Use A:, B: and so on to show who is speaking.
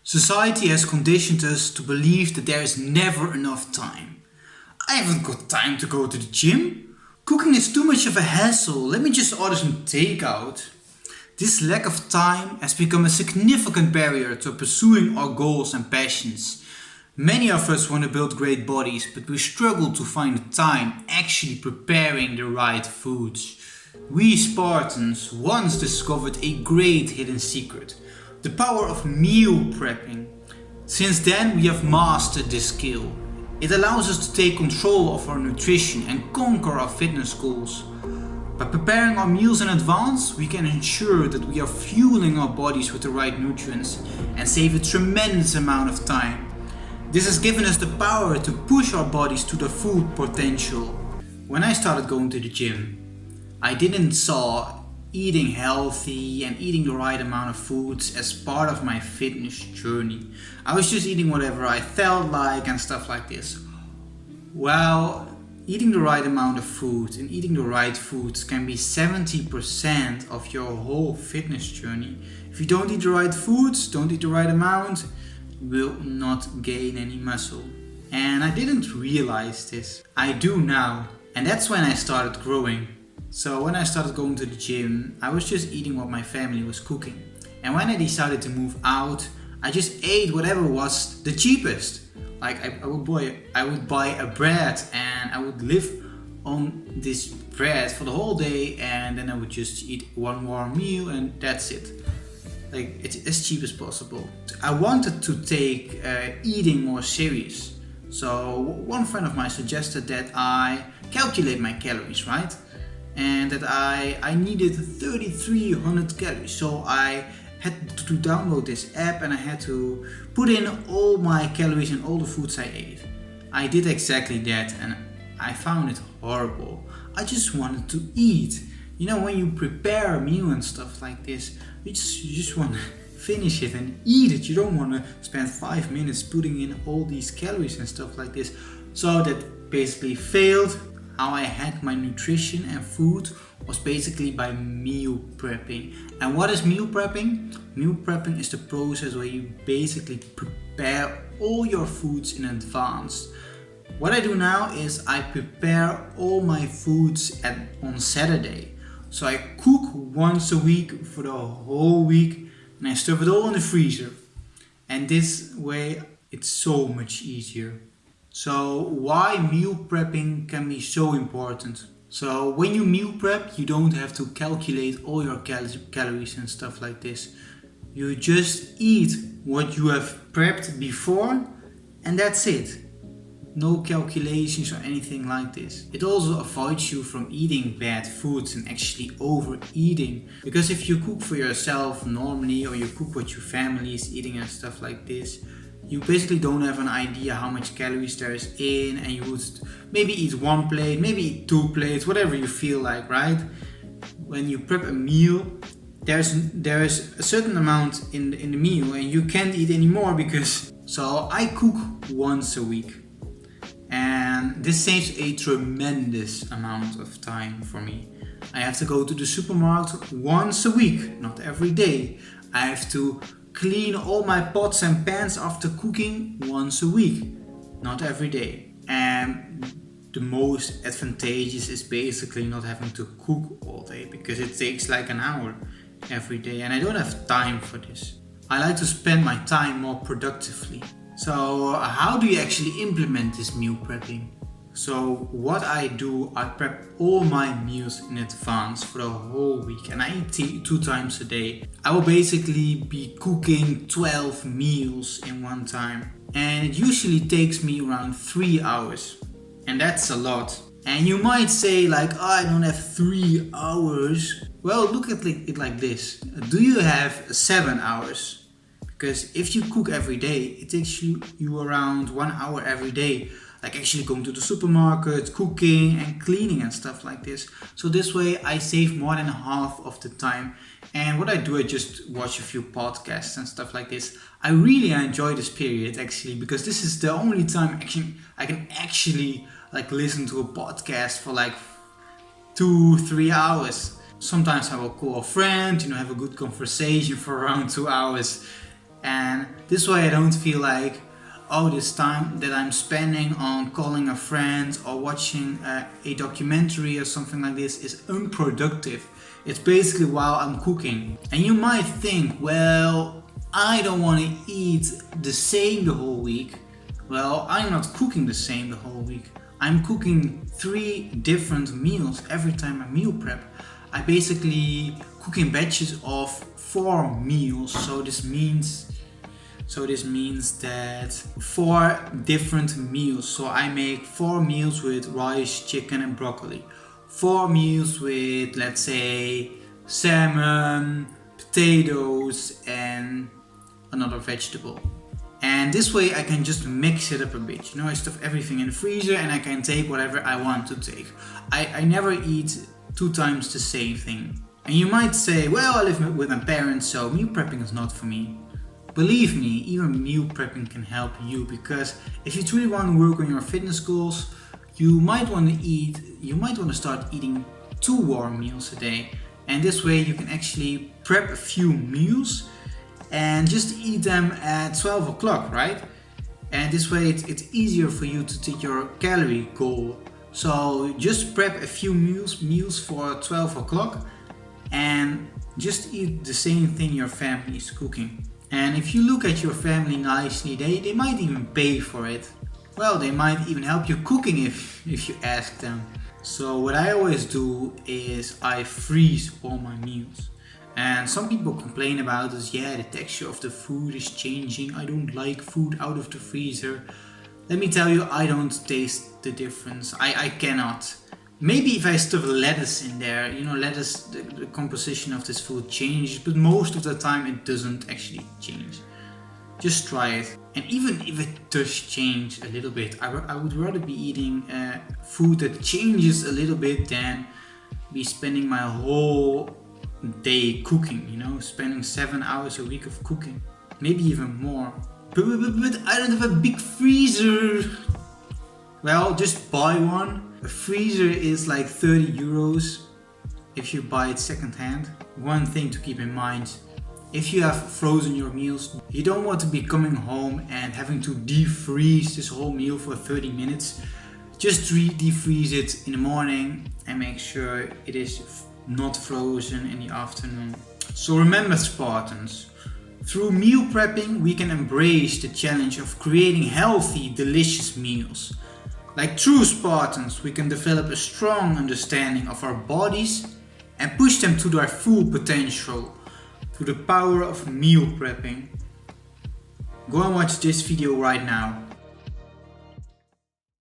A: Society has conditioned us to believe that there is never enough time. I haven't got time to go to the gym. Cooking is too much of a hassle. Let me just order some takeout. This lack of time has become a significant barrier to pursuing our goals and passions. Many of us want to build great bodies, but we struggle to find the time actually preparing the right foods. We Spartans once discovered a great hidden secret: the power of meal prepping. Since then, we have mastered this skill. It allows us to take control of our nutrition and conquer our fitness goals. By preparing our meals in advance, we can ensure that we are fueling our bodies with the right nutrients and save a tremendous amount of time. This has given us the power to push our bodies to their full potential. When I started going to the gym, I didn't saw eating healthy and eating the right amount of foods as part of my fitness journey. I was just eating whatever I felt like and stuff like this. Well, eating the right amount of food and eating the right foods can be 70% of your whole fitness journey. If you don't eat the right foods, don't eat the right amount, you will not gain any muscle. And I didn't realize this. I do now. And that's when I started growing. So when I started going to the gym, I was just eating what my family was cooking. And when I decided to move out, I just ate whatever was the cheapest. Like I would buy a bread and I would live on this bread for the whole day, and then I would just eat one more meal and that's it. Like, it's as cheap as possible. I wanted to take eating more serious. So one friend of mine suggested that I calculate my calories, right? And that I needed 3,300 calories. So I had to download this app and I had to put in all my calories and all the foods I ate. I did exactly that and I found it horrible. I just wanted to eat. You know, when you prepare a meal and stuff like this, you just want to finish it and eat it. You don't want to spend 5 minutes putting in all these calories and stuff like this. So that basically failed. How I had my nutrition and food was basically by meal prepping. And what is meal prepping? Meal prepping is the process where you basically prepare all your foods in advance. What I do now is I prepare all my foods on Saturday. So I cook once a week for the whole week and I stuff it all in the freezer. And this way it's so much easier. So why meal prepping can be so important? So when you meal prep, you don't have to calculate all your calories and stuff like this. You just eat what you have prepped before and that's it. No calculations or anything like this. It also avoids you from eating bad foods and actually overeating. Because if you cook for yourself normally, or you cook what your family is eating and stuff like this, you basically don't have an idea how much calories there is in, and you would maybe eat one plate, maybe eat 2 plates, whatever you feel like, right? When you prep a meal, there is a certain amount in the meal and you can't eat anymore because... So I cook once a week and this saves a tremendous amount of time for me. I have to go to the supermarket once a week, not every day. I have to clean all my pots and pans after cooking once a week, not every day. And the most advantageous is basically not having to cook all day because it takes like an hour every day and I don't have time for this. I like to spend my time more productively. So how do you actually implement this meal prepping? So what I do, I prep all my meals in advance for the whole week and I eat 2 times a day. I will basically be cooking 12 meals in one time and it usually takes me around 3 hours, and that's a lot. And you might say like, oh, I don't have 3 hours. Well, look at it like this. Do you have 7 hours? Because if you cook every day, it takes you around 1 hour every day. Like actually going to the supermarket, cooking and cleaning and stuff like this. So this way I save more than half of the time. And what I do, I just watch a few podcasts and stuff like this. I really enjoy this period actually, because this is the only time I can actually like listen to a podcast for like 2-3 hours. Sometimes I will call a friend, have a good conversation for around 2 hours. And this way I don't feel like, oh, this time that I'm spending on calling a friend or watching a documentary or something like this is unproductive. It's basically while I'm cooking. And you might think, well, I don't want to eat the same the whole week. Well, I'm not cooking the same the whole week. I'm cooking 3 different meals every time I meal prep. I basically cook in batches of 4 meals. So this means that 4 different meals. So I make 4 meals with rice, chicken and broccoli. 4 meals with, let's say, salmon, potatoes and another vegetable. And this way I can just mix it up a bit. You know, I stuff everything in the freezer and I can take whatever I want to take. I never eat 2 times the same thing. And you might say, well, I live with my parents, so meal prepping is not for me. Believe me, even meal prepping can help you, because if you truly want to work on your fitness goals, you might want to start eating 2 warm meals a day. And this way you can actually prep a few meals and just eat them at 12 o'clock, right? And this way it's easier for you to take your calorie goal. So just prep a few meals for 12 o'clock and just eat the same thing your family is cooking. And if you look at your family nicely, they might even pay for it. Well, they might even help you cooking if you ask them. So what I always do is I freeze all my meals. And some people complain about this, yeah, the texture of the food is changing. I don't like food out of the freezer. Let me tell you, I don't taste the difference. I cannot. Maybe if I stuff lettuce in there, you know, lettuce, the composition of this food changes, but most of the time it doesn't actually change. Just try it. And even if it does change a little bit, I would rather be eating food that changes a little bit than be spending my whole day cooking, you know, spending 7 hours a week of cooking, maybe even more. But I don't have a big freezer. Well, just buy one. A freezer is like 30 euros if you buy it secondhand. One thing to keep in mind, if you have frozen your meals, you don't want to be coming home and having to defreeze this whole meal for 30 minutes. Just defreeze it in the morning and make sure it is not frozen in the afternoon. So remember, Spartans, through meal prepping we can embrace the challenge of creating healthy, delicious meals. Like true Spartans, we can develop a strong understanding of our bodies and push them to their full potential through the power of meal prepping. Go and watch this video right now.